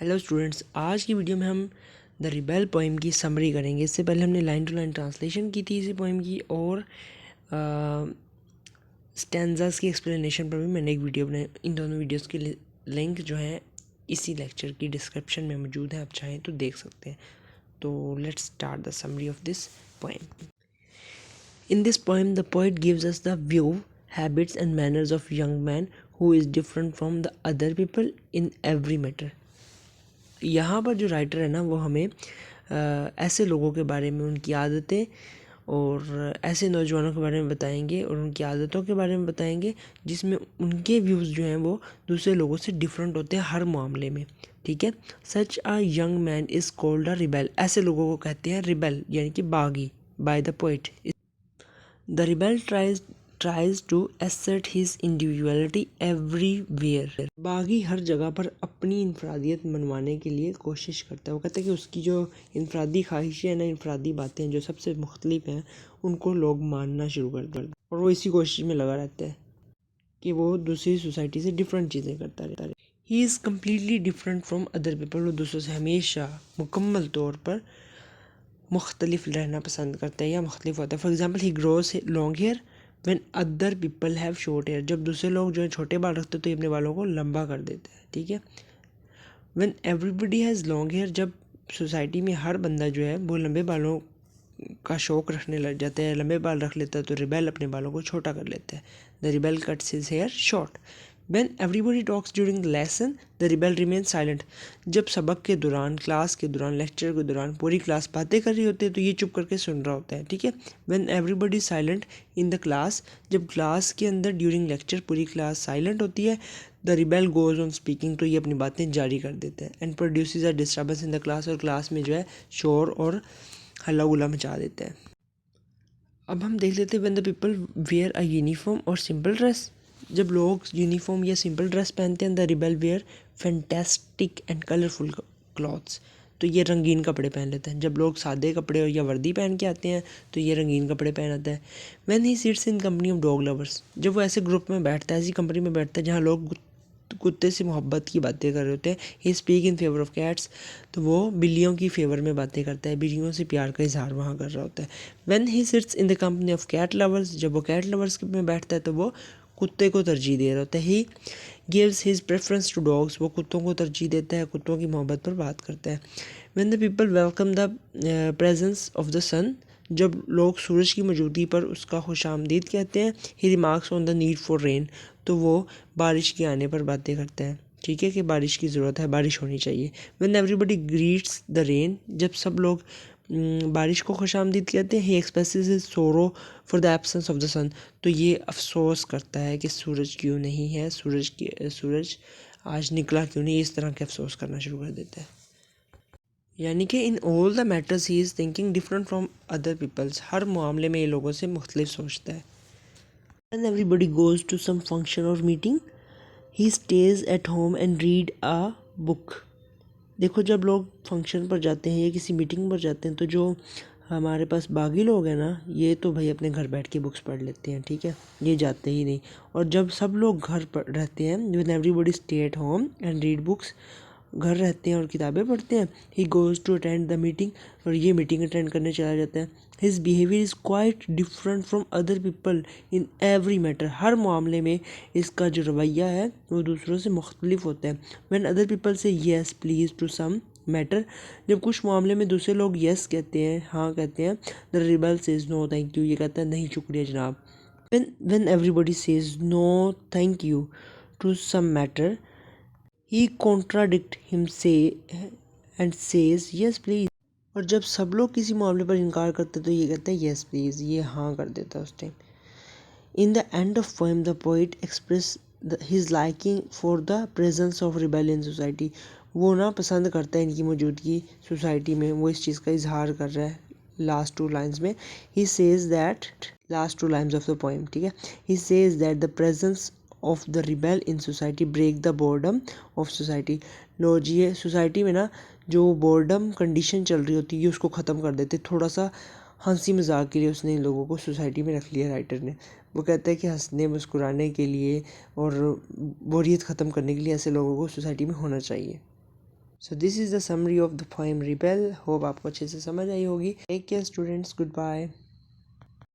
Hello students, आज की video में हम द रिबेल पोएम की समरी करेंगे। इससे पहले हमने लाइन टू लाइन ट्रांसलेशन की थी इसी पोएम की, और स्टैंजास की एक्सप्लेनेशन पर भी मैंने एक वीडियो बनाई। इन दोनों वीडियोस की लिंक जो है इसी लेक्चर की डिस्क्रिप्शन में मौजूद है, आप चाहें तो देख सकते हैं। तो let's start the summary of this poem. In this poem, the poet gives us the view, habits and manners of young man who is different from the other people in every matter. यहाँ पर जो writer है ना, वो हमें ऐसे लोगों के बारे में, उनकी आदतें और ऐसे नौजवानों के बारे में बताएंगे और उनकी आदतों के बारे में बताएंगे जिसमें उनके व्यूज़ जो हैं वो दूसरे लोगों से डिफरेंट होते हैं हर मामले में। ठीक है। Such a young man is called a rebel. ऐसे लोगों को कहते हैं रिबेल, यानी कि बागी, by the poet. The rebel tries to assert his individuality everywhere. बागी हर जगह पर अपनी इनफरादियत मनवाने के लिए कोशिश करता है। वो कहता है कि उसकी जो इनफरादी ख्वाहिशें हैं ना, इनफरादी बातें जो सबसे मुख्तलिफ हैं, उनको लोग मानना शुरू कर देते हैं और वो इसी कोशिश में लगा रहता है कि वो दूसरी सोसाइटी से डिफरेंट चीज़ें करता रहता है। He is completely different from other people. वो दूसरों से हमेशा मुकम्मल तौर पर मुख्तलिफ रहना पसंद करता है या मुख्तलिफ होता है। For example, he grows long hair when other people have short hair. जब दूसरे लोग जो है छोटे बाल रखते हैं तो ये अपने बालों को लंबा कर देते हैं। ठीक है। When everybody has long hair, जब सोसाइटी में हर बंदा जो है वो लंबे बालों का शौक़ रखने लग जाता है, लंबे बाल रख लेता है, तो रिबेल अपने बालों को छोटा कर लेता है। The rebel cuts his hair short. When everybody talks during the lesson, the rebel remains silent. जब सबक के दौरान, क्लास के दौरान, लेक्चर के दौरान पूरी क्लास बातें कर रही होती है तो ये चुप करके सुन रहा होता है। ठीक है। When everybody is silent in the class, जब क्लास के अंदर ड्यूरिंग लेक्चर पूरी क्लास साइलेंट होती है, the rebel goes on speaking, तो ये अपनी बातें जारी कर देते हैं। And produces a disturbance in the class, और क्लास में जो है शोर और हल्ला गुल्ला मचा देते हैं। अब हम देख लेते हैं when the people wear a uniform और simple dress। जब लोग यूनिफॉर्म या सिंपल ड्रेस पहनते हैं, the rebel wear fantastic and colourful clothes, तो ये रंगीन कपड़े पहन लेते हैं। जब लोग सादे कपड़े या वर्दी पहन के आते हैं तो ये रंगीन कपड़े पहन आते हैं। When he sits in company of dog lovers, जब वो ऐसे ग्रुप में बैठता है, ऐसी कंपनी में बैठता है जहाँ लोग कुत्ते से मोहब्बत की बातें कर रहे होते हैं। He speak in favour of cats, तो वो बिल्लियों की फेवर में बातें करता है, बिल्लियों से प्यार का इजहार वहाँ कर रहा होता है। When he sits in the company of cat lovers, जब वो कैट लवर्स में बैठता है तो वो कुत्ते को तरजीह दे रहा होता है। He gives his preference to dogs, वो कुत्तों को तरजीह देता है, कुत्तों की मोहब्बत पर बात करता है। When the people welcome the presence of the sun, जब लोग सूरज की मौजूदगी पर उसका खुशामदीद कहते हैं। He remarks on the need for rain, तो वो बारिश के आने पर बातें करते हैं। ठीक है, कि बारिश की ज़रूरत है, बारिश होनी चाहिए। When everybody greets the rain, जब सब लोग बारिश को खुशामदीद कहते हैं। He expresses his sorrow for the absence of the sun, तो ये अफसोस करता है कि सूरज क्यों नहीं है, सूरज आज निकला क्यों नहीं, इस तरह के अफसोस करना शुरू कर देता है। यानी कि in all the matters he is thinking different from other peoples, हर मामले में ये लोगों से मुख्तलिफ सोचता है। When everybody goes to some function or meeting, he stays at home and read a book. देखो, जब लोग फंक्शन पर जाते हैं या किसी मीटिंग पर जाते हैं तो जो हमारे पास बागी लोग हैं ना, ये तो भाई अपने घर बैठ के बुक्स पढ़ लेते हैं। ठीक है, ये जाते ही नहीं। और जब सब लोग घर पर रहते हैं, when everybody stay at home and read books, घर रहते हैं और किताबें पढ़ते हैं, he goes to attend the meeting, और ये मीटिंग अटेंड करने चला जाता है। His behaviour is quite different from other people in every matter, हर मामले में इसका जो रवैया है वो दूसरों से मुख्तलिफ होता है। When other people say yes please to some matter, जब कुछ मामले में दूसरे लोग येस कहते हैं, हाँ कहते हैं, the rebel says no thank you, ये कहता है नहीं शुक्रिया जनाब। When everybody says no thank you to some matter, he contradict himself and says yes please, और जब सब लोग किसी मामले पर इनकार करते तो ये कहता है यस प्लीज़, ये हाँ कर देता है उस time. In the end of poem the poet express his liking for the presence of rebel in society, वो ना पसंद करता है इनकी मौजूदगी सोसाइटी में, वो इस चीज़ का इजहार कर रहा है लास्ट टू लाइन्स में। He says that, last two lines of the poem, ठीक है, he says that the presence of the rebel in society break the boredom of society, लो जी, ये सोसाइटी में ना जो बोर्डम कंडीशन चल रही होती है उसको ख़त्म कर देते। थोड़ा सा हंसी मजाक के लिए उसने इन लोगों को सोसाइटी में रख लिया राइटर ने। वो कहता है कि हंसने मुस्कुराने के लिए और बोरियत ख़त्म करने के लिए ऐसे लोगों को सोसाइटी में होना चाहिए। So this is the summary of the poem rebel. Hope आपको अच्छे से समझ आई होगी। Take care students, good bye.